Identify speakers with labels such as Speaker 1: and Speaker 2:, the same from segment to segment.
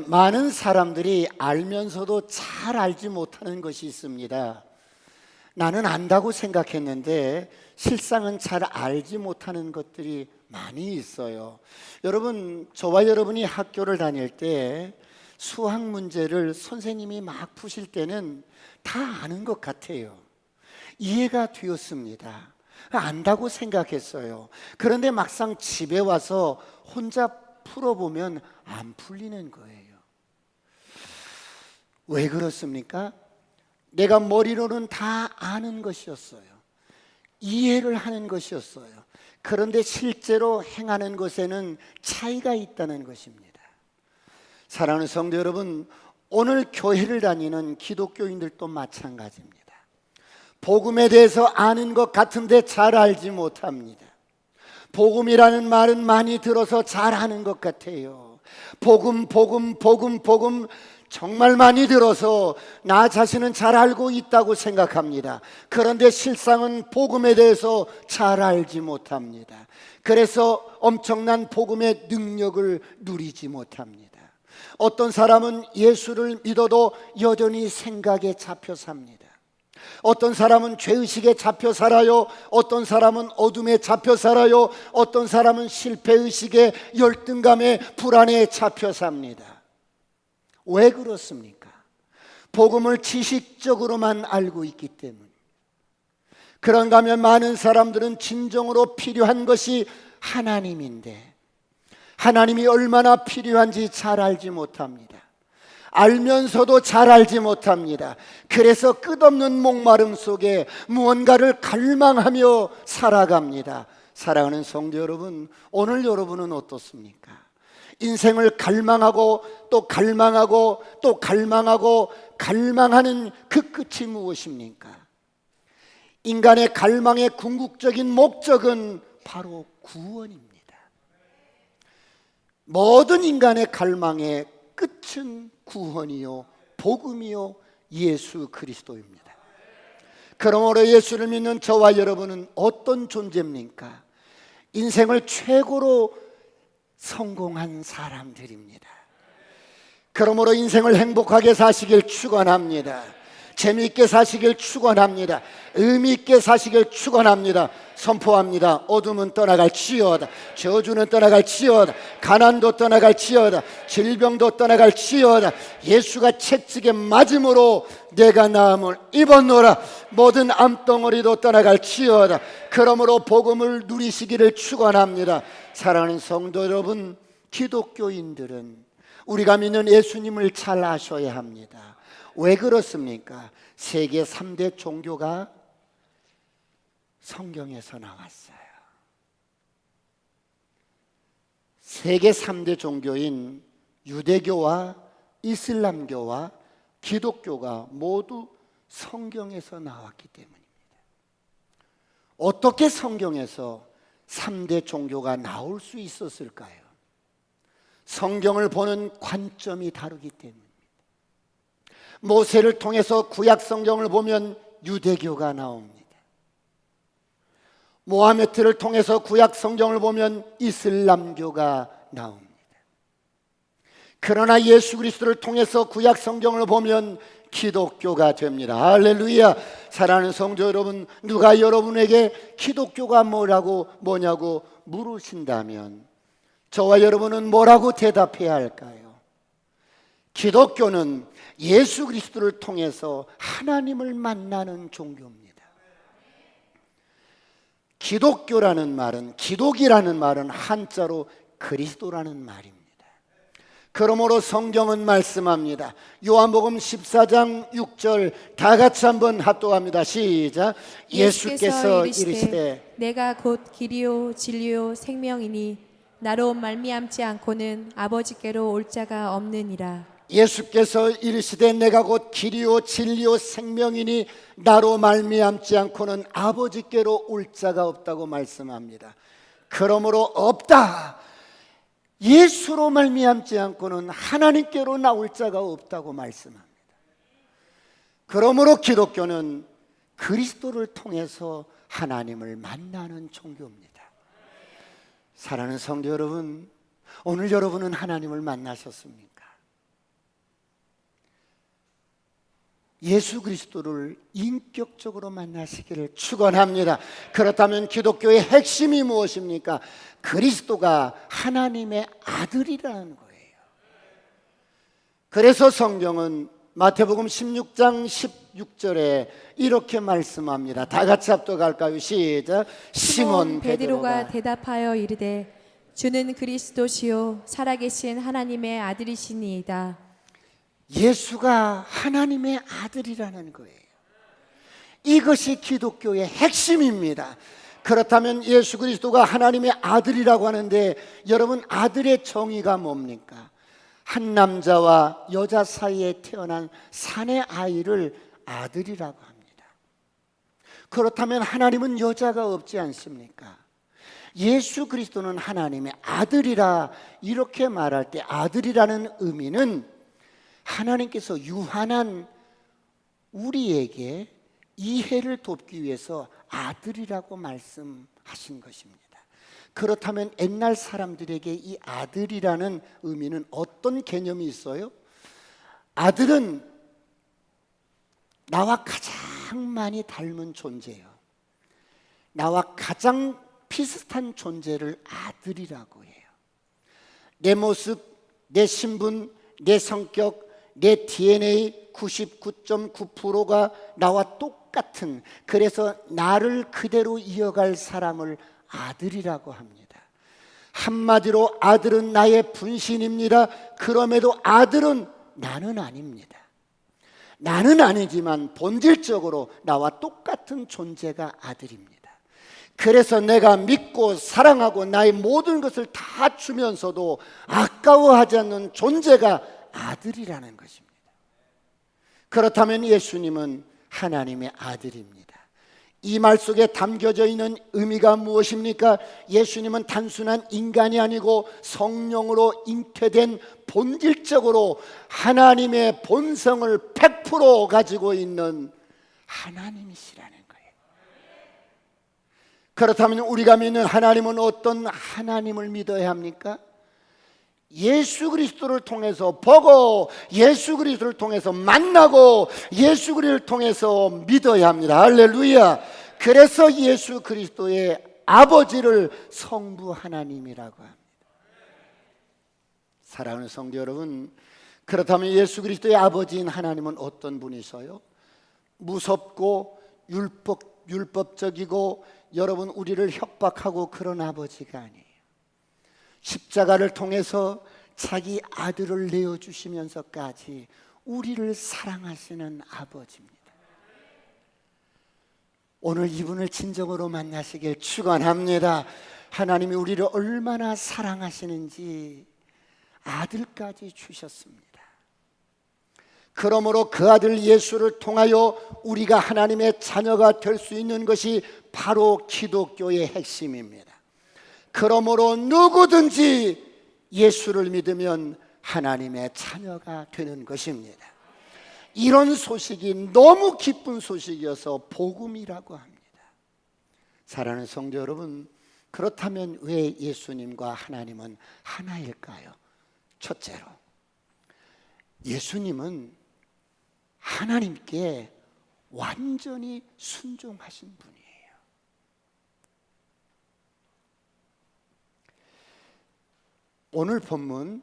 Speaker 1: 많은 사람들이 알면서도 잘 알지 못하는 것이 있습니다. 나는 안다고 생각했는데 실상은 잘 알지 못하는 것들이 많이 있어요. 여러분, 저와 여러분이 학교를 다닐 때 수학 문제를 선생님이 막 푸실 때는 다 아는 것 같아요. 이해가 되었습니다. 안다고 생각했어요. 그런데 막상 집에 와서 혼자 풀어보면 안 풀리는 거예요. 왜 그렇습니까? 내가 머리로는 다 아는 것이었어요. 이해를 하는 것이었어요. 그런데 실제로 행하는 것에는 차이가 있다는 것입니다. 사랑하는 성도 여러분, 오늘 교회를 다니는 기독교인들도 마찬가지입니다. 복음에 대해서 아는 것 같은데 잘 알지 못합니다. 복음이라는 말은 많이 들어서 잘 아는 것 같아요. 복음 정말 많이 들어서 나 자신은 잘 알고 있다고 생각합니다. 그런데 실상은 복음에 대해서 잘 알지 못합니다. 그래서 엄청난 복음의 능력을 누리지 못합니다. 어떤 사람은 예수를 믿어도 여전히 생각에 잡혀 삽니다. 어떤 사람은 죄의식에 잡혀 살아요. 어떤 사람은 어둠에 잡혀 살아요. 어떤 사람은 실패의식에, 열등감에, 불안에 잡혀 삽니다. 왜 그렇습니까? 복음을 지식적으로만 알고 있기 때문에. 그런가 하면 많은 사람들은 진정으로 필요한 것이 하나님인데 하나님이 얼마나 필요한지 잘 알지 못합니다. 알면서도 잘 알지 못합니다. 그래서 끝없는 목마름 속에 무언가를 갈망하며 살아갑니다. 사랑하는 성도 여러분, 오늘 여러분은 어떻습니까? 인생을 갈망하고 또 갈망하고 또 갈망하고 갈망하는 그 끝이 무엇입니까? 인간의 갈망의 궁극적인 목적은 바로 구원입니다. 모든 인간의 갈망의 끝은 구원이요 복음이요 예수 그리스도입니다. 그러므로 예수를 믿는 저와 여러분은 어떤 존재입니까? 인생을 최고로 성공한 사람들입니다. 그러므로 인생을 행복하게 사시길 축원합니다. 재미있게 사시길 축원합니다. 의미 있게 사시길 축원합니다. 선포합니다. 어둠은 떠나갈지어다. 저주는 떠나갈지어다. 가난도 떠나갈지어다. 질병도 떠나갈지어다. 예수가 채찍에 맞음으로 내가 나음을 입었노라. 모든 암덩어리도 떠나갈지어다. 그러므로 복음을 누리시기를 축원합니다. 사랑하는 성도 여러분, 기독교인들은 우리가 믿는 예수님을 잘 아셔야 합니다. 왜 그렇습니까? 세계 3대 종교가 성경에서 나왔어요. 세계 3대 종교인 유대교와 이슬람교와 기독교가 모두 성경에서 나왔기 때문입니다. 어떻게 성경에서 3대 종교가 나올 수 있었을까요? 성경을 보는 관점이 다르기 때문입니다. 모세를 통해서 구약 성경을 보면 유대교가 나옵니다. 모하메트를 통해서 구약 성경을 보면 이슬람교가 나옵니다. 그러나 예수 그리스도를 통해서 구약 성경을 보면 기독교가 됩니다. 할렐루야. 사랑하는 성도 여러분, 누가 여러분에게 기독교가 뭐냐고 물으신다면 저와 여러분은 뭐라고 대답해야 할까요? 기독교는 예수 그리스도를 통해서 하나님을 만나는 종교입니다. 기독교라는 말은, 기독이라는 말은 한자로 그리스도라는 말입니다. 그러므로 성경은 말씀합니다. 요한복음 14장 6절 다 같이 한번 합독합니다. 시작. 예수께서 이르시되
Speaker 2: 내가 곧 길이요 진리요 생명이니 나로 말미암지 않고는 아버지께로 올 자가 없느니라.
Speaker 1: 예수께서 이르시되 내가 곧 길이요 진리요 생명이니 나로 말미암지 않고는 아버지께로 올 자가 없다고 말씀합니다. 그러므로 없다. 예수로 말미암지 않고는 하나님께로 나올 자가 없다고 말씀합니다. 그러므로 기독교는 그리스도를 통해서 하나님을 만나는 종교입니다. 사랑하는 성도 여러분, 오늘 여러분은 하나님을 만나셨습니까? 예수 그리스도를 인격적으로 만나시기를 축원합니다. 그렇다면 기독교의 핵심이 무엇입니까? 그리스도가 하나님의 아들이라는 거예요. 그래서 성경은 마태복음 16장 16절에 이렇게 말씀합니다. 다 같이 합독할까요? 시작. 시몬 베드로가
Speaker 2: 대답하여 이르되 주는 그리스도시요 살아계신 하나님의 아들이시니이다.
Speaker 1: 예수가 하나님의 아들이라는 거예요. 이것이 기독교의 핵심입니다. 그렇다면 예수 그리스도가 하나님의 아들이라고 하는데 여러분, 아들의 정의가 뭡니까? 한 남자와 여자 사이에 태어난 사내 아이를 아들이라고 합니다. 그렇다면 하나님은 여자가 없지 않습니까? 예수 그리스도는 하나님의 아들이라 이렇게 말할 때 아들이라는 의미는 하나님께서 유한한 우리에게 이해를 돕기 위해서 아들이라고 말씀하신 것입니다. 그렇다면 옛날 사람들에게 이 아들이라는 의미는 어떤 개념이 있어요? 아들은 나와 가장 많이 닮은 존재예요. 나와 가장 비슷한 존재를 아들이라고 해요. 내 모습, 내 신분, 내 성격, 내 DNA 99.9%가 나와 똑같은, 그래서 나를 그대로 이어갈 사람을 아들이라고 합니다. 한마디로 아들은 나의 분신입니다. 그럼에도 아들은 나는 아닙니다. 나는 아니지만 본질적으로 나와 똑같은 존재가 아들입니다. 그래서 내가 믿고 사랑하고 나의 모든 것을 다 주면서도 아까워하지 않는 존재가 아들이라는 것입니다. 그렇다면 예수님은 하나님의 아들입니다. 이 말 속에 담겨져 있는 의미가 무엇입니까? 예수님은 단순한 인간이 아니고 성령으로 잉태된 본질적으로 하나님의 본성을 100% 가지고 있는 하나님이시라는 거예요. 그렇다면 우리가 믿는 하나님은 어떤 하나님을 믿어야 합니까? 예수 그리스도를 통해서 보고 예수 그리스도를 통해서 만나고 예수 그리스도를 통해서 믿어야 합니다. 할렐루야. 그래서 예수 그리스도의 아버지를 성부 하나님이라고 합니다. 사랑하는 성도 여러분, 그렇다면 예수 그리스도의 아버지인 하나님은 어떤 분이세요? 무섭고 율법적이고 여러분 우리를 협박하고 그런 아버지가 아니에요. 십자가를 통해서 자기 아들을 내어주시면서까지 우리를 사랑하시는 아버지입니다. 오늘 이분을 진정으로 만나시길 축원합니다. 하나님이 우리를 얼마나 사랑하시는지 아들까지 주셨습니다. 그러므로 그 아들 예수를 통하여 우리가 하나님의 자녀가 될 수 있는 것이 바로 기독교의 핵심입니다. 그러므로 누구든지 예수를 믿으면 하나님의 자녀가 되는 것입니다. 이런 소식이 너무 기쁜 소식이어서 복음이라고 합니다. 사랑하는 성도 여러분, 그렇다면 왜 예수님과 하나님은 하나일까요? 첫째로, 예수님은 하나님께 완전히 순종하신 분이에요. 오늘 본문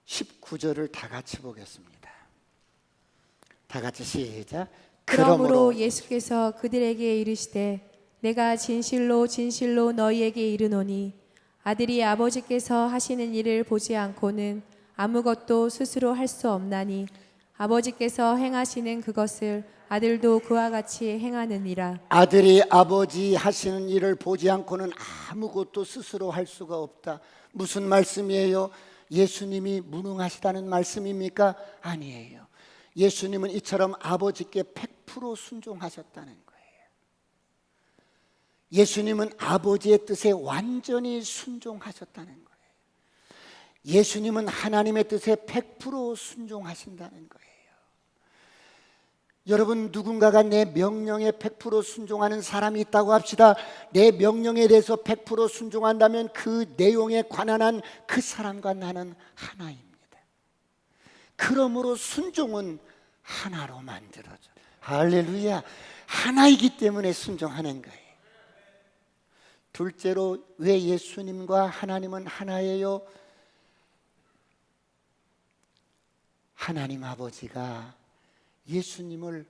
Speaker 1: 19절을 다 같이 보겠습니다. 다 같이 시작.
Speaker 2: 그러므로 예수께서 그들에게 이르시되 내가 진실로 진실로 너희에게 이르노니 아들이 아버지께서 하시는 일을 보지 않고는 아무것도 스스로 할 수 없나니 아버지께서 행하시는 그것을 아들도 그와 같이 행하느니라.
Speaker 1: 아들이 아버지 하시는 일을 보지 않고는 아무것도 스스로 할 수가 없다. 무슨 말씀이에요? 예수님이 무능하시다는 말씀입니까? 아니에요. 예수님은 이처럼 아버지께 100% 순종하셨다는 거예요. 예수님은 아버지의 뜻에 완전히 순종하셨다는 거예요. 예수님은 하나님의 뜻에 100% 순종하신다는 거예요. 여러분, 누군가가 내 명령에 100% 순종하는 사람이 있다고 합시다. 내 명령에 대해서 100% 순종한다면 그 내용에 관한 한 그 사람과 나는 하나입니다. 그러므로 순종은 하나로 만들어줘. 할렐루야. 하나이기 때문에 순종하는 거예요. 둘째로, 왜 예수님과 하나님은 하나예요? 하나님 아버지가 예수님을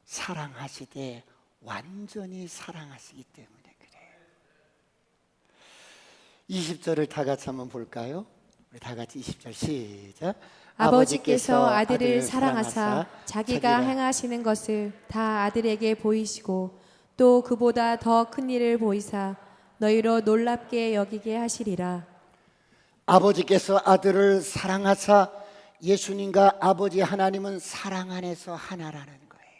Speaker 1: 사랑하시되 완전히 사랑하시기 때문에 그래요. 20절을 다 같이 한번 볼까요? 우리 다 같이 20절 시작.
Speaker 2: 아버지께서 아들을 사랑하사 자기가 행하시는 것을 다 아들에게 보이시고 또 그보다 더 큰 일을 보이사 너희로 놀랍게 여기게 하시리라.
Speaker 1: 아버지께서 아들을 사랑하사, 예수님과 아버지 하나님은 사랑 안에서 하나라는 거예요.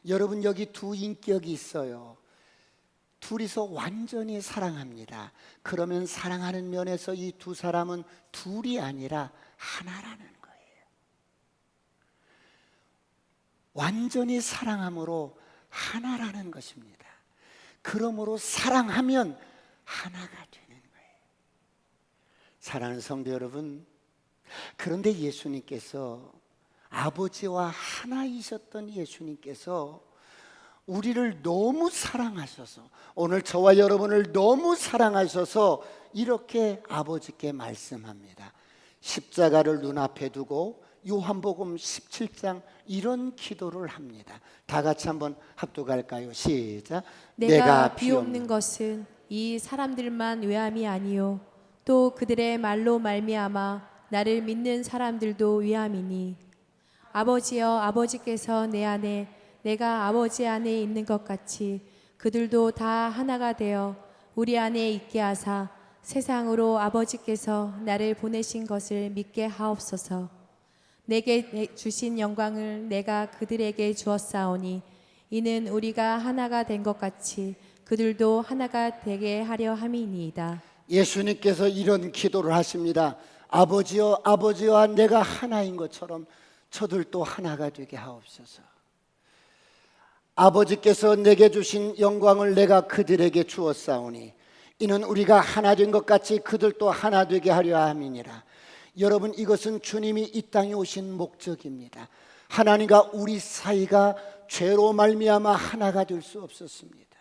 Speaker 1: 여러분, 여기 두 인격이 있어요. 둘이서 완전히 사랑합니다. 그러면 사랑하는 면에서 이 두 사람은 둘이 아니라 하나라는 거예요. 완전히 사랑함으로 하나라는 것입니다. 그러므로 사랑하면 하나가 되는 거예요. 사랑하는 성도 여러분, 그런데 예수님께서, 아버지와 하나이셨던 예수님께서 우리를 너무 사랑하셔서, 오늘 저와 여러분을 너무 사랑하셔서 이렇게 아버지께 말씀합니다. 십자가를 눈앞에 두고 요한복음 17장 이런 기도를 합니다. 다 같이 한번 합독할까요? 시작.
Speaker 2: 내가 비옵는 것은 이 사람들만 외함이 아니요 또 그들의 말로 말미암아 나를 믿는 사람들도 위함이니, 아버지여, 아버지께서 내 안에 내가 아버지 안에 있는 것 같이 그들도 다 하나가 되어 우리 안에 있게 하사 세상으로 아버지께서 나를 보내신 것을 믿게 하옵소서. 내게 주신 영광을 내가 그들에게 주었사오니 이는 우리가 하나가 된 것 같이 그들도 하나가 되게 하려 함이니이다.
Speaker 1: 예수님께서 이런 기도를 하십니다. 아버지여, 아버지와 내가 하나인 것처럼 저들도 하나가 되게 하옵소서. 아버지께서 내게 주신 영광을 내가 그들에게 주었사오니 이는 우리가 하나 된 것 같이 그들도 하나 되게 하려 함이니라. 여러분, 이것은 주님이 이 땅에 오신 목적입니다. 하나님과 우리 사이가 죄로 말미암아 하나가 될 수 없었습니다.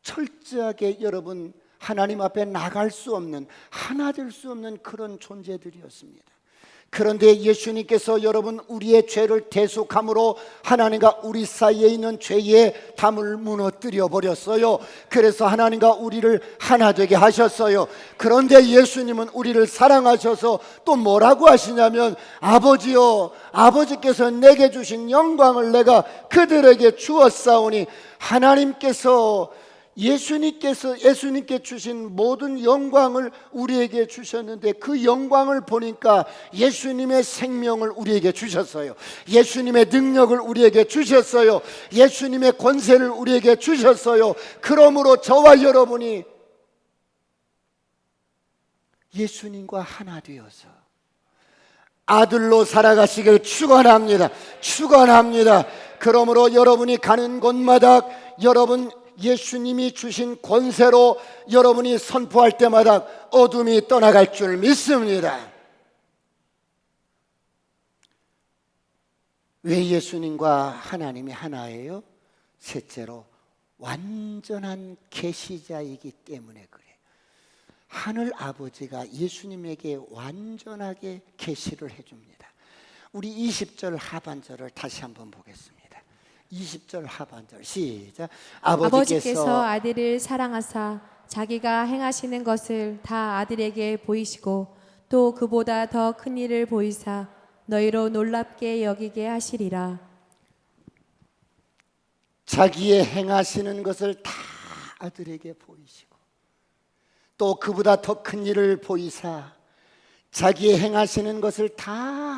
Speaker 1: 철저하게 여러분, 하나님 앞에 나갈 수 없는, 하나 될 수 없는 그런 존재들이었습니다. 그런데 예수님께서 여러분, 우리의 죄를 대속함으로 하나님과 우리 사이에 있는 죄의 담을 무너뜨려 버렸어요. 그래서 하나님과 우리를 하나 되게 하셨어요. 그런데 예수님은 우리를 사랑하셔서 또 뭐라고 하시냐면, 아버지요, 아버지께서 내게 주신 영광을 내가 그들에게 주었사오니, 하나님께서 예수님께 주신 모든 영광을 우리에게 주셨는데, 그 영광을 보니까 예수님의 생명을 우리에게 주셨어요. 예수님의 능력을 우리에게 주셨어요. 예수님의 권세를 우리에게 주셨어요. 그러므로 저와 여러분이 예수님과 하나 되어서 아들로 살아가시길 축원합니다. 축원합니다. 그러므로 여러분이 가는 곳마다 여러분 예수님이 주신 권세로 여러분이 선포할 때마다 어둠이 떠나갈 줄 믿습니다. 왜 예수님과 하나님이 하나예요? 셋째로, 완전한 계시자이기 때문에 그래요. 하늘 아버지가 예수님에게 완전하게 계시를 해줍니다. 우리 20절 하반절을 다시 한번 보겠습니다. 20절 하반절 시작.
Speaker 2: 아버지께서 아들을 사랑하사 자기가 행하시는 것을 다 아들에게 보이시고 또 그보다 더 큰 일을 보이사 너희로 놀랍게 여기게 하시리라.
Speaker 1: 자기의 행하시는 것을 다 아들에게 보이시고 또 그보다 더 큰 일을 보이사 자기의 행하시는 것을 다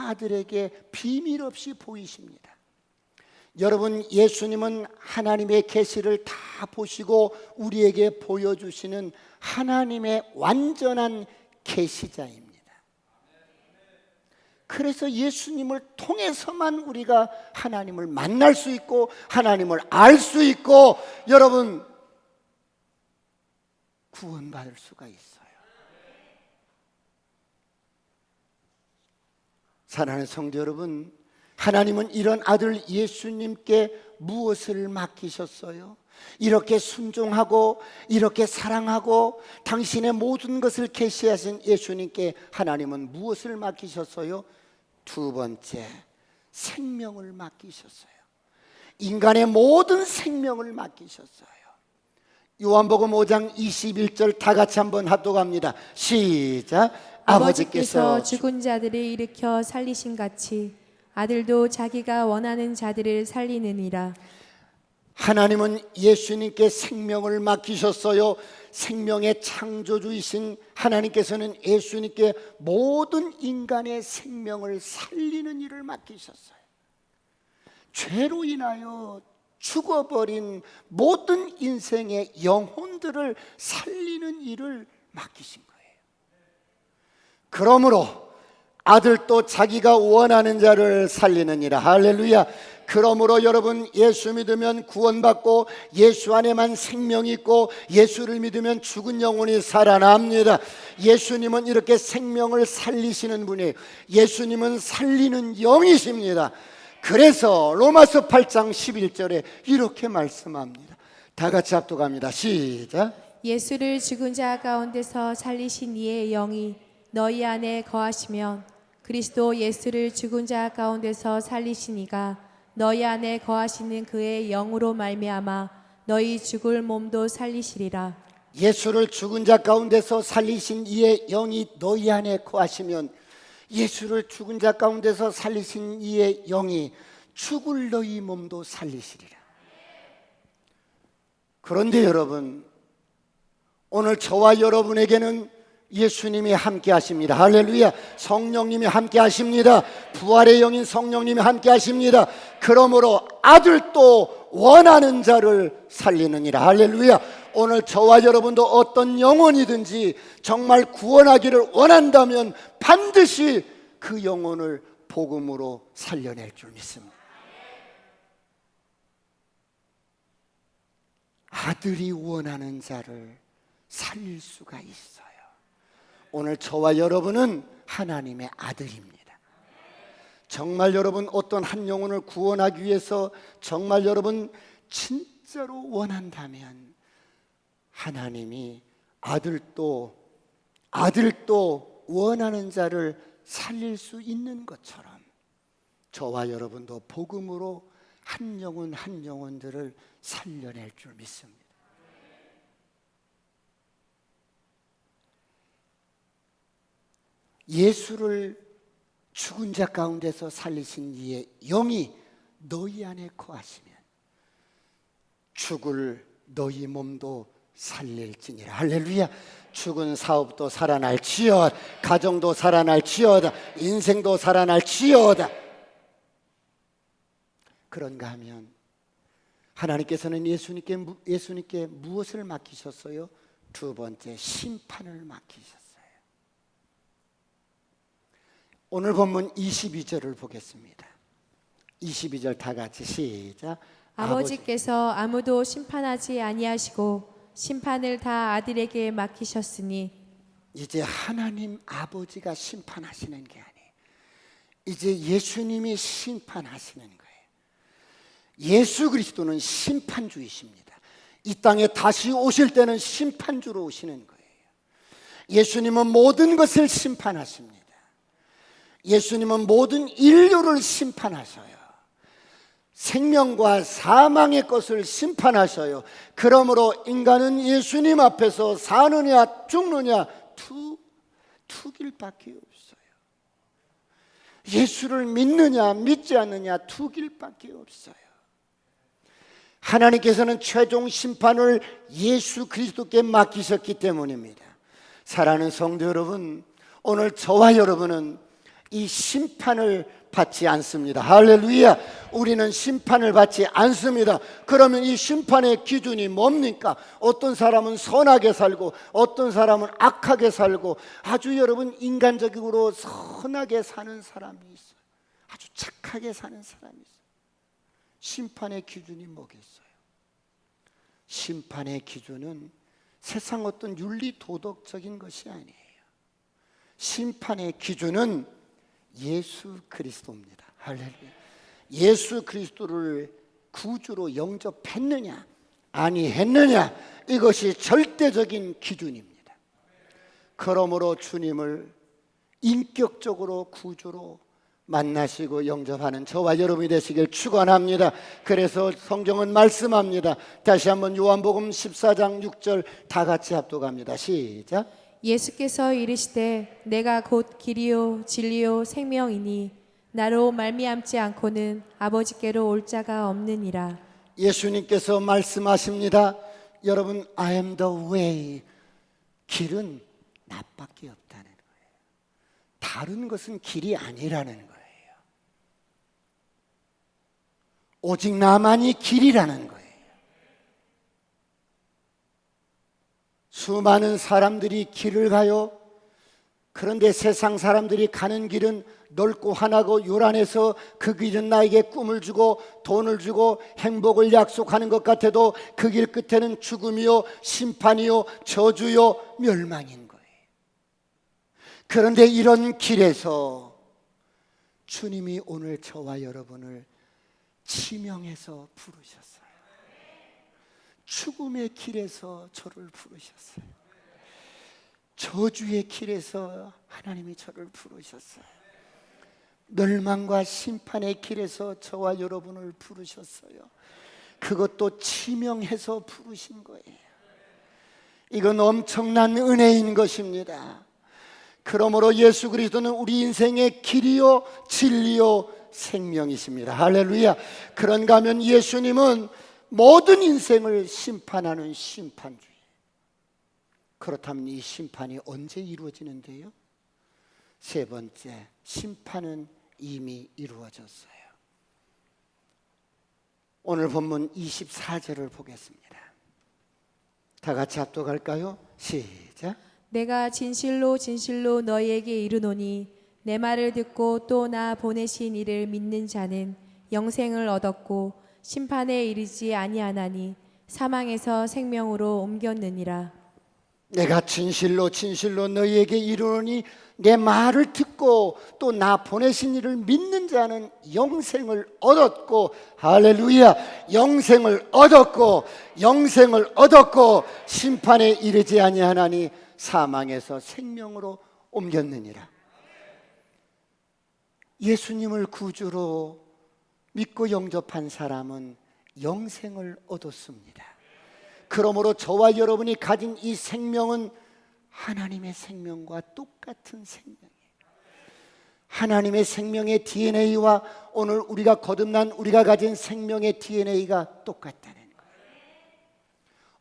Speaker 1: 아들에게 비밀 없이 보이십니다. 여러분, 예수님은 하나님의 계시를 다 보시고 우리에게 보여주시는 하나님의 완전한 계시자입니다. 그래서 예수님을 통해서만 우리가 하나님을 만날 수 있고 하나님을 알 수 있고 여러분 구원받을 수가 있어요. 사랑하는 성도 여러분, 하나님은 이런 아들 예수님께 무엇을 맡기셨어요? 이렇게 순종하고 이렇게 사랑하고 당신의 모든 것을 계시하신 예수님께 하나님은 무엇을 맡기셨어요? 두 번째, 생명을 맡기셨어요. 인간의 모든 생명을 맡기셨어요. 요한복음 5장 21절 다 같이 한번 합독합니다. 시작.
Speaker 2: 아버지께서 죽은 자들을 일으켜 살리신 같이 아들도 자기가 원하는 자들을 살리느니라.
Speaker 1: 하나님은 예수님께 생명을 맡기셨어요. 생명의 창조주이신 하나님께서는 예수님께 모든 인간의 생명을 살리는 일을 맡기셨어요. 죄로 인하여 죽어버린 모든 인생의 영혼들을 살리는 일을 맡기신 거예요. 그러므로 아들도 자기가 원하는 자를 살리느니라. 할렐루야. 그러므로 여러분, 예수 믿으면 구원받고 예수 안에만 생명이 있고 예수를 믿으면 죽은 영혼이 살아납니다. 예수님은 이렇게 생명을 살리시는 분이에요. 예수님은 살리는 영이십니다. 그래서 로마서 8장 11절에 이렇게 말씀합니다. 다 같이 합독합니다. 시작.
Speaker 2: 예수를 죽은 자 가운데서 살리신 이의 영이 너희 안에 거하시면 그리스도 예수를 죽은 자 가운데서 살리신 이가 너희 안에 거하시는 그의 영으로 말미암아 너희 죽을 몸도 살리시리라.
Speaker 1: 예수를 죽은 자 가운데서 살리신 이의 영이 너희 안에 거하시면, 예수를 죽은 자 가운데서 살리신 이의 영이 죽을 너희 몸도 살리시리라. 그런데 여러분, 오늘 저와 여러분에게는 예수님이 함께 하십니다. 할렐루야. 성령님이 함께 하십니다. 부활의 영인 성령님이 함께 하십니다. 그러므로 아들도 원하는 자를 살리느니라. 할렐루야. 오늘 저와 여러분도 어떤 영혼이든지 정말 구원하기를 원한다면 반드시 그 영혼을 복음으로 살려낼 줄 믿습니다. 아들이 원하는 자를 살릴 수가 있어요. 오늘 저와 여러분은 하나님의 아들입니다. 정말 여러분 어떤 한 영혼을 구원하기 위해서 정말 여러분 진짜로 원한다면 하나님이 아들도 원하는 자를 살릴 수 있는 것처럼 저와 여러분도 복음으로 한 영혼 한 영혼들을 살려낼 줄 믿습니다. 예수를 죽은 자 가운데서 살리신 이의 영이 너희 안에 거하시면 죽을 너희 몸도 살릴지니라. 할렐루야. 죽은 사업도 살아날지어다. 가정도 살아날지어다. 인생도 살아날지어다. 그런가 하면 하나님께서는 예수님께 무엇을 맡기셨어요? 두 번째, 심판을 맡기셨어요. 오늘 본문 22절을 보겠습니다. 22절 다 같이 시작.
Speaker 2: 아버지께서 아무도 심판하지 아니하시고 심판을 다 아들에게 맡기셨으니.
Speaker 1: 이제 하나님 아버지가 심판하시는 게 아니에요. 이제 예수님이 심판하시는 거예요. 예수 그리스도는 심판주이십니다. 이 땅에 다시 오실 때는 심판주로 오시는 거예요. 예수님은 모든 것을 심판하십니다. 예수님은 모든 인류를 심판하셔요. 생명과 사망의 것을 심판하셔요. 그러므로 인간은 예수님 앞에서 사느냐 죽느냐 두 길밖에 없어요. 예수를 믿느냐 믿지 않느냐 두 길밖에 없어요. 하나님께서는 최종 심판을 예수 그리스도께 맡기셨기 때문입니다. 사랑하는 성도 여러분, 오늘 저와 여러분은 이 심판을 받지 않습니다. 할렐루야. 우리는 심판을 받지 않습니다. 그러면 이 심판의 기준이 뭡니까? 어떤 사람은 선하게 살고 어떤 사람은 악하게 살고, 아주 여러분 인간적으로 선하게 사는 사람이 있어요. 아주 착하게 사는 사람이 있어요. 심판의 기준이 뭐겠어요? 심판의 기준은 세상 어떤 윤리 도덕적인 것이 아니에요. 심판의 기준은 예수 그리스도입니다. 할렐루야. 예수 그리스도를 구주로 영접했느냐 아니했느냐, 이것이 절대적인 기준입니다. 그러므로 주님을 인격적으로 구주로 만나시고 영접하는 저와 여러분이 되시길 축원합니다. 그래서 성경은 말씀합니다. 다시 한번 요한복음 14장 6절 다 같이 합독합니다. 시작.
Speaker 2: 예수께서 이르시되 내가 곧 길이요 진리요 생명이니 나로 말미암지 않고는 아버지께로 올 자가 없느니라.
Speaker 1: 예수님께서 말씀하십니다. 여러분, I am the way. 길은 나밖에 없다는 거예요. 다른 것은 길이 아니라는 거예요. 오직 나만이 길이라는 거예요. 수많은 사람들이 길을 가요. 그런데 세상 사람들이 가는 길은 넓고 환하고 요란해서 그 길은 나에게 꿈을 주고 돈을 주고 행복을 약속하는 것 같아도 그 길 끝에는 죽음이요 심판이요 저주요 멸망인 거예요. 그런데 이런 길에서 주님이 오늘 저와 여러분을 지명해서 부르셨어요. 죽음의 길에서 저를 부르셨어요. 저주의 길에서 하나님이 저를 부르셨어요. 멸망과 심판의 길에서 저와 여러분을 부르셨어요. 그것도 지명해서 부르신 거예요. 이건 엄청난 은혜인 것입니다. 그러므로 예수 그리스도는 우리 인생의 길이요 진리요 생명이십니다. 할렐루야. 그런가 하면 예수님은 모든 인생을 심판하는 심판주의. 그렇다면 이 심판이 언제 이루어지는데요? 세 번째, 심판은 이미 이루어졌어요. 오늘 본문 24절을 보겠습니다. 다 같이 합독할까요? 시작.
Speaker 2: 내가 진실로 진실로 너희에게 이르노니 내 말을 듣고 또 나 보내신 이를 믿는 자는 영생을 얻었고 심판에 이르지 아니하나니 사망에서 생명으로 옮겼느니라.
Speaker 1: 내가 진실로 진실로 너희에게 이르노니 내 말을 듣고 또 나 보내신 이를 믿는 자는 영생을 얻었고, 할렐루야, 영생을 얻었고 영생을 얻었고 심판에 이르지 아니하나니 사망에서 생명으로 옮겼느니라. 예수님을 구주로 믿고 영접한 사람은 영생을 얻었습니다. 그러므로 저와 여러분이 가진 이 생명은 하나님의 생명과 똑같은 생명이에요. 하나님의 생명의 DNA와 오늘 우리가 거듭난 우리가 가진 생명의 DNA가 똑같다는 거예요.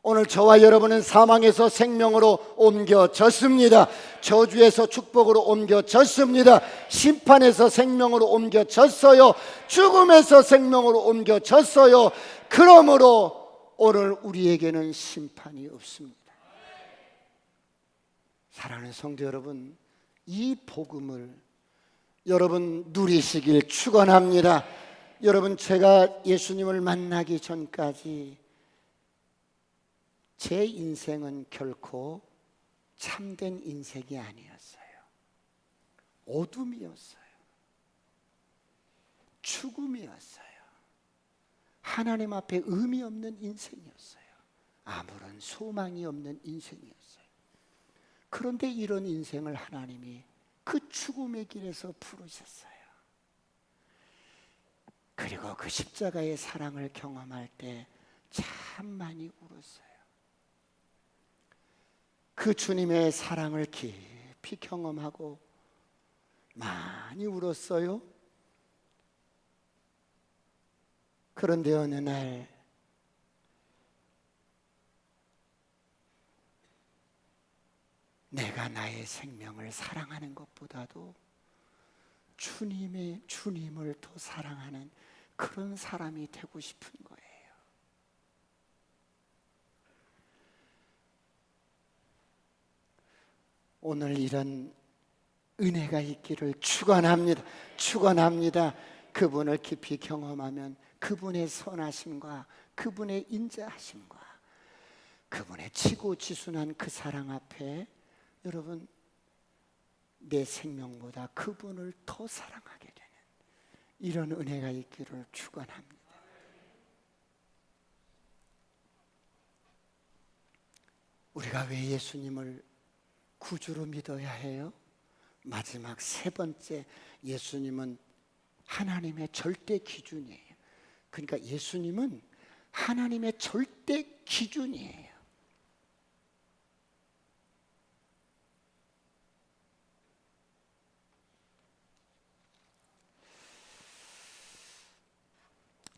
Speaker 1: 오늘 저와 여러분은 사망에서 생명으로 옮겨졌습니다. 저주에서 축복으로 옮겨졌습니다. 심판에서 생명으로 옮겨졌어요. 죽음에서 생명으로 옮겨졌어요. 그러므로 오늘 우리에게는 심판이 없습니다. 사랑하는 성도 여러분, 이 복음을 여러분 누리시길 축원합니다. 여러분, 제가 예수님을 만나기 전까지 제 인생은 결코 참된 인생이 아니었어요. 어둠이었어요. 죽음이었어요. 하나님 앞에 의미 없는 인생이었어요. 아무런 소망이 없는 인생이었어요. 그런데 이런 인생을 하나님이 그 죽음의 길에서 부르셨어요. 그리고 그 십자가의 사랑을 경험할 때 참 많이 울었어요. 그 주님의 사랑을 깊이 경험하고 많이 울었어요. 그런데 어느 날 내가 나의 생명을 사랑하는 것보다도 주님을 더 사랑하는 그런 사람이 되고 싶은 거예요. 오늘 이런 은혜가 있기를 축원합니다. 축원합니다. 그분을 깊이 경험하면 그분의 선하심과 그분의 인자하심과 그분의 지고지순한 그 사랑 앞에 여러분, 내 생명보다 그분을 더 사랑하게 되는 이런 은혜가 있기를 축원합니다. 우리가 왜 예수님을 구주로 믿어야 해요? 마지막 세 번째, 예수님은 하나님의 절대 기준이에요. 그러니까 예수님은 하나님의 절대 기준이에요.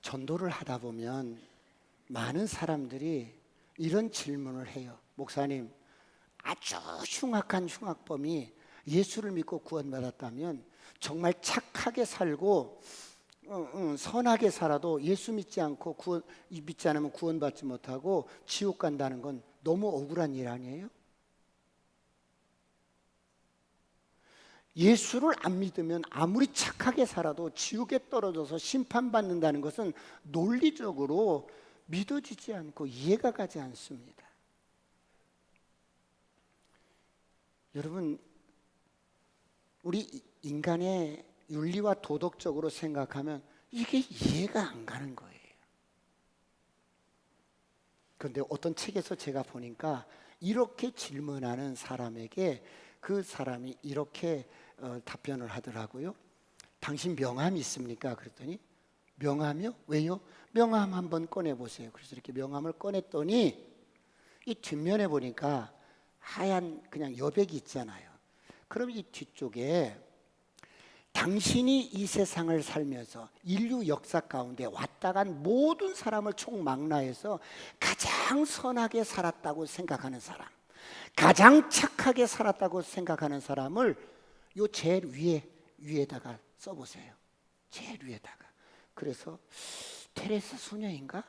Speaker 1: 전도를 하다 보면 많은 사람들이 이런 질문을 해요. 목사님, 아주 흉악한 흉악범이 예수를 믿고 구원받았다면 정말 착하게 살고 선하게 살아도 예수 믿지 않으면 구원받지 못하고 지옥 간다는 건 너무 억울한 일 아니에요? 예수를 안 믿으면 아무리 착하게 살아도 지옥에 떨어져서 심판받는다는 것은 논리적으로 믿어지지 않고 이해가 가지 않습니다. 여러분, 우리 인간의 윤리와 도덕적으로 생각하면 이게 이해가 안 가는 거예요. 그런데 어떤 책에서 제가 보니까 이렇게 질문하는 사람에게 그 사람이 이렇게 답변을 하더라고요. 당신 명함이 있습니까? 그랬더니 명함이요? 왜요? 명함 한번 꺼내보세요. 그래서 이렇게 명함을 꺼냈더니 이 뒷면에 보니까 하얀 그냥 여백이 있잖아요. 그럼 이 뒤쪽에 당신이 이 세상을 살면서 인류 역사 가운데 왔다 간 모든 사람을 총망라해서 가장 선하게 살았다고 생각하는 사람, 가장 착하게 살았다고 생각하는 사람을 요 제일 위에다가 써보세요. 제일 위에다가. 그래서 테레사 수녀인가?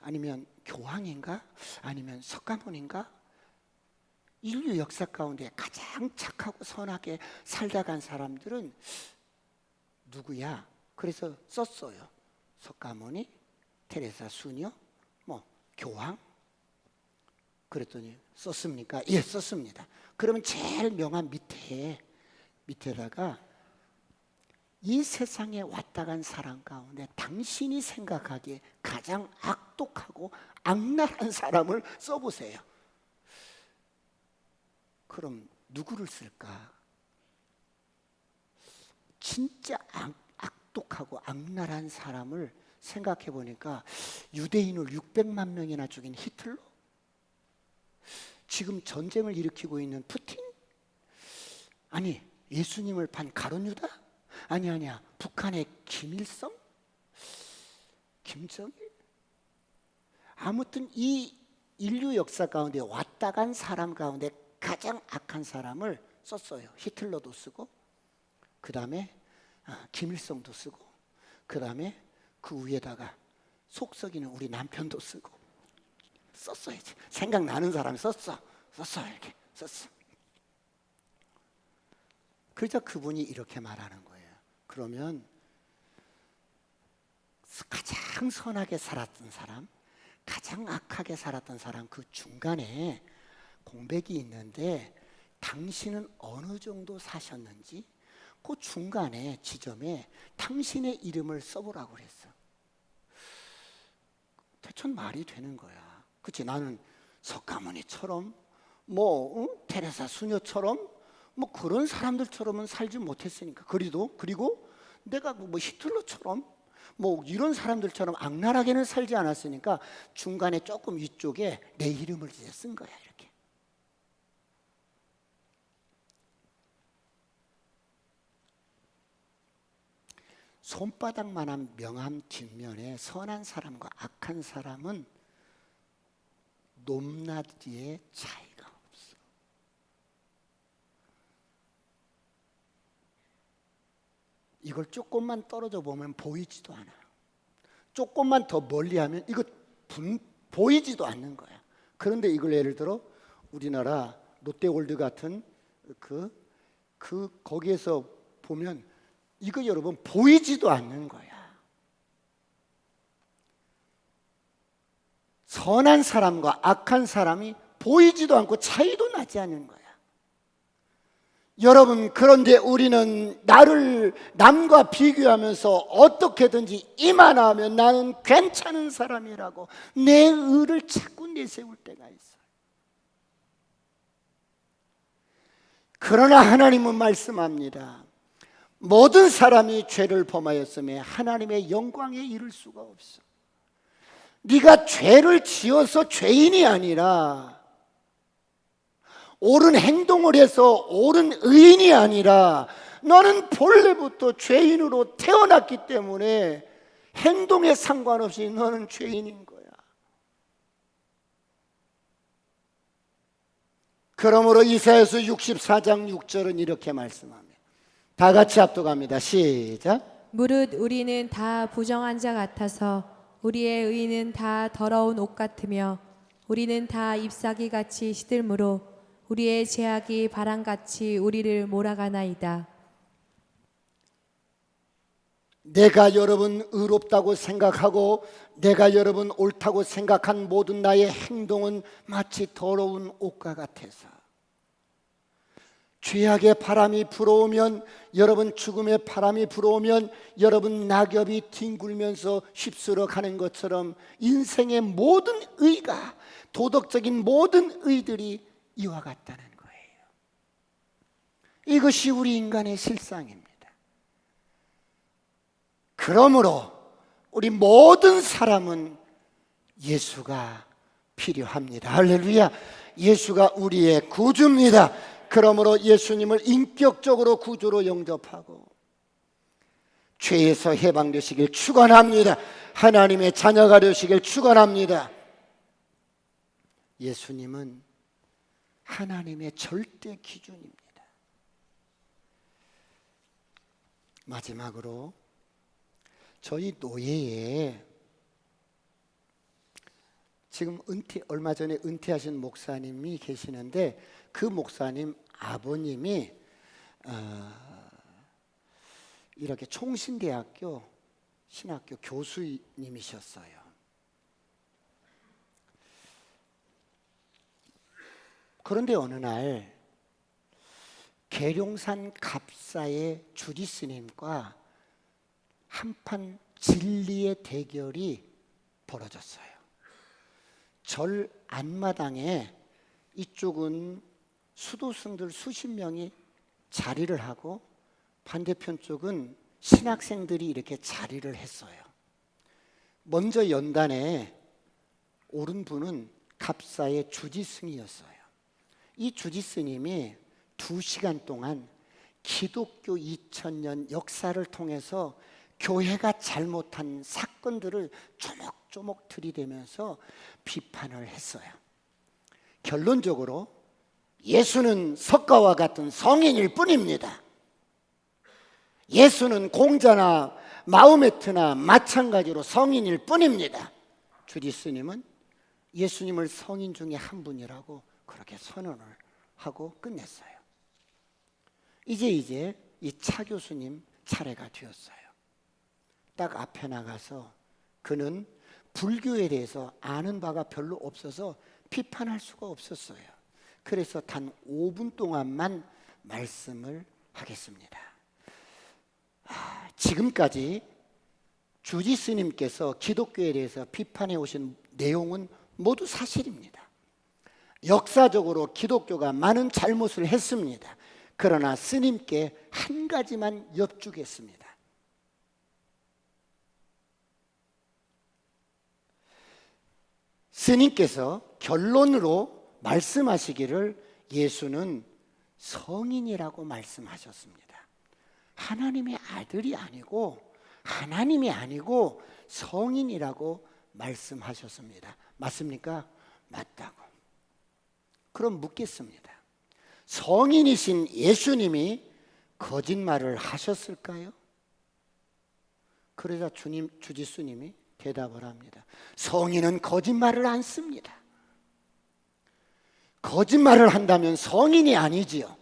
Speaker 1: 아니면 교황인가? 아니면 석가모니인가? 인류 역사 가운데 가장 착하고 선하게 살다 간 사람들은 누구야? 그래서 썼어요. 석가모니, 테레사 수녀, 교황. 그랬더니 썼습니까? 예, 썼습니다. 그러면 제일 명함 밑에다가 이 세상에 왔다 간 사람 가운데 당신이 생각하기에 가장 악독하고 악랄한 사람을 써보세요. 그럼 누구를 쓸까? 진짜 악독하고 악랄한 사람을 생각해 보니까 유대인을 600만 명이나 죽인 히틀러? 지금 전쟁을 일으키고 있는 푸틴? 아니, 예수님을 판 가룟유다? 아니야. 북한의 김일성? 김정일? 아무튼 이 인류 역사 가운데 왔다 간 사람 가운데 가장 악한 사람을 썼어요. 히틀러도 쓰고, 그 다음에 김일성도 쓰고, 그 다음에 그 위에다가 속 썩이는 우리 남편도 쓰고 썼어야지. 생각나는 사람이 썼어 이렇게 썼어. 그러자 그분이 이렇게 말하는 거예요. 그러면 가장 선하게 살았던 사람, 가장 악하게 살았던 사람 그 중간에 공백이 있는데 당신은 어느 정도 사셨는지 그 중간에 지점에 당신의 이름을 써보라고 그랬어. 대충 말이 되는 거야. 그치? 나는 석가모니처럼 테레사 수녀처럼 그런 사람들처럼은 살지 못했으니까. 그리고 내가 히틀러처럼 이런 사람들처럼 악랄하게는 살지 않았으니까 중간에 조금 위쪽에 내 이름을 이제 쓴 거야. 이렇게. 손바닥만한 명함 뒷면에 선한 사람과 악한 사람은 높낮이의 차이가 없어. 이걸 조금만 떨어져 보면 보이지도 않아. 조금만 더 멀리하면 이거 보이지도 않는 거야. 그런데 이걸 예를 들어 우리나라 롯데월드 같은 거기에서 보면 이거 여러분 보이지도 않는 거야. 선한 사람과 악한 사람이 보이지도 않고 차이도 나지 않는 거야. 여러분, 그런데 우리는 나를 남과 비교하면서 어떻게든지 이만하면 나는 괜찮은 사람이라고 내 의를 자꾸 내세울 때가 있어요. 그러나 하나님은 말씀합니다. 모든 사람이 죄를 범하였음에 하나님의 영광에 이를 수가 없어. 네가 죄를 지어서 죄인이 아니라, 옳은 행동을 해서 옳은 의인이 아니라, 너는 본래부터 죄인으로 태어났기 때문에 행동에 상관없이 너는 죄인인 거야. 그러므로 이사야서 64장 6절은 이렇게 말씀합니다. 다 같이 합독합니다. 시작.
Speaker 2: 무릇 우리는 다 부정한 자 같아서 우리의 의는 다 더러운 옷 같으며 우리는 다 잎사귀 같이 시들므로 우리의 죄악이 바람같이 우리를 몰아가나이다.
Speaker 1: 내가 여러분 의롭다고 생각하고 내가 여러분 옳다고 생각한 모든 나의 행동은 마치 더러운 옷과 같아서, 죄악의 바람이 불어오면, 여러분 죽음의 바람이 불어오면 여러분 낙엽이 뒹굴면서 휩쓸어 가는 것처럼 인생의 모든 의가, 도덕적인 모든 의들이 이와 같다는 거예요. 이것이 우리 인간의 실상입니다. 그러므로 우리 모든 사람은 예수가 필요합니다. 할렐루야. 예수가 우리의 구주입니다. 그러므로 예수님을 인격적으로 구주로 영접하고 죄에서 해방되시길 축원합니다. 하나님의 자녀가 되시길 축원합니다. 예수님은 하나님의 절대 기준입니다. 마지막으로 저희 노예에 지금 얼마 전에 은퇴하신 목사님이 계시는데, 그 목사님 아버님이 이렇게 총신대학교 신학교 교수님이셨어요. 그런데 어느 날 계룡산 갑사의 주지 스님과 한판 진리의 대결이 벌어졌어요. 절 앞마당에 이쪽은 수도승들 수십 명이 자리를 하고 반대편 쪽은 신학생들이 이렇게 자리를 했어요. 먼저 연단에 오른 분은 갑사의 주지스님이었어요. 이 주지스님이 2시간 동안 기독교 2000년 역사를 통해서 교회가 잘못한 사건들을 조목조목 들이대면서 비판을 했어요. 결론적으로 예수는 석가와 같은 성인일 뿐입니다. 예수는 공자나 마호메트나 마찬가지로 성인일 뿐입니다. 주지스님은 예수님을 성인 중에 한 분이라고 그렇게 선언을 하고 끝냈어요. 이제 이 차 교수님 차례가 되었어요. 딱 앞에 나가서 그는 불교에 대해서 아는 바가 별로 없어서 비판할 수가 없었어요. 그래서 단 5분 동안만 말씀을 하겠습니다. 지금까지 주지 스님께서 기독교에 대해서 비판해 오신 내용은 모두 사실입니다. 역사적으로 기독교가 많은 잘못을 했습니다. 그러나 스님께 한 가지만 여쭙겠습니다. 스님께서 결론으로 말씀하시기를 예수는 성인이라고 말씀하셨습니다. 하나님의 아들이 아니고 하나님이 아니고 성인이라고 말씀하셨습니다. 맞습니까? 맞다고. 그럼 묻겠습니다. 성인이신 예수님이 거짓말을 하셨을까요? 그러자 주지스님이 대답을 합니다. 성인은 거짓말을 안 씁니다. 거짓말을 한다면 성인이 아니지요.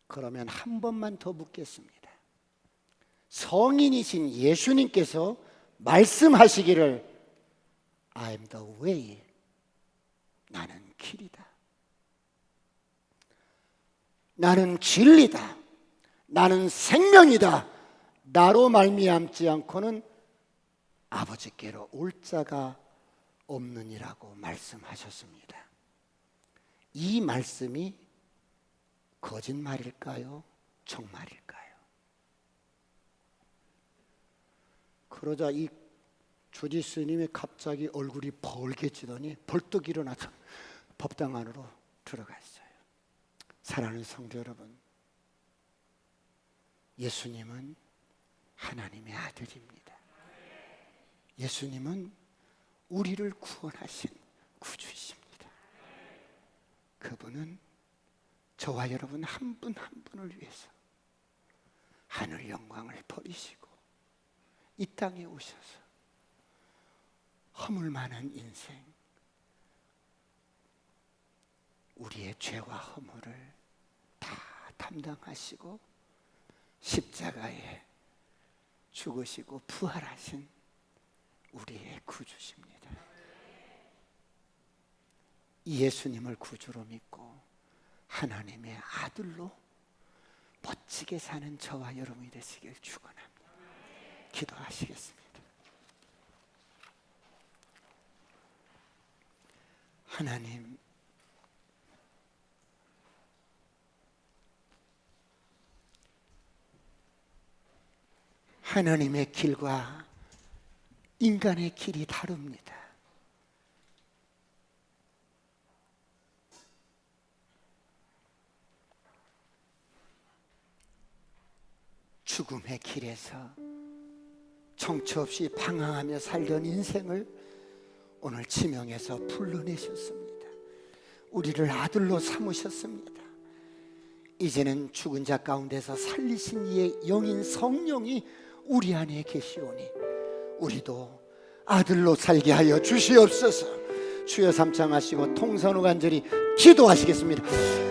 Speaker 1: 그러면 한 번만 더 묻겠습니다. 성인이신 예수님께서 말씀하시기를 I am the way, 나는 길이다. 나는 진리다, 나는 생명이다, 나로 말미암지 않고는 아버지께로 올 자가 없느니라고 말씀하셨습니다. 이 말씀이 거짓말일까요? 정말일까요? 그러자 이 주지 스님이 갑자기 얼굴이 벌개지더니 벌떡 일어나서 법당 안으로 들어갔어요. 사랑하는 성도 여러분, 예수님은 하나님의 아들입니다. 예수님은 우리를 구원하신 구주이십니다. 그분은 저와 여러분 한 분 한 분을 위해서 하늘 영광을 버리시고 이 땅에 오셔서 허물 많은 인생, 우리의 죄와 허물을 다 담당하시고 십자가에 죽으시고 부활하신 우리의 구주십니다. 이 예수님을 구주로 믿고 하나님의 아들로 멋지게 사는 저와 여러분이 되시길 축원합니다. 기도하시겠습니다. 하나님, 하나님의 길과 인간의 길이 다릅니다. 죽음의 길에서 정처 없이 방황하며 살던 인생을 오늘 지명해서 불러내셨습니다. 우리를 아들로 삼으셨습니다. 이제는 죽은 자 가운데서 살리신 이의 영인 성령이 우리 안에 계시오니 우리도 아들로 살게 하여 주시옵소서. 주여 삼창하시고 통성으로 간절히 기도하시겠습니다.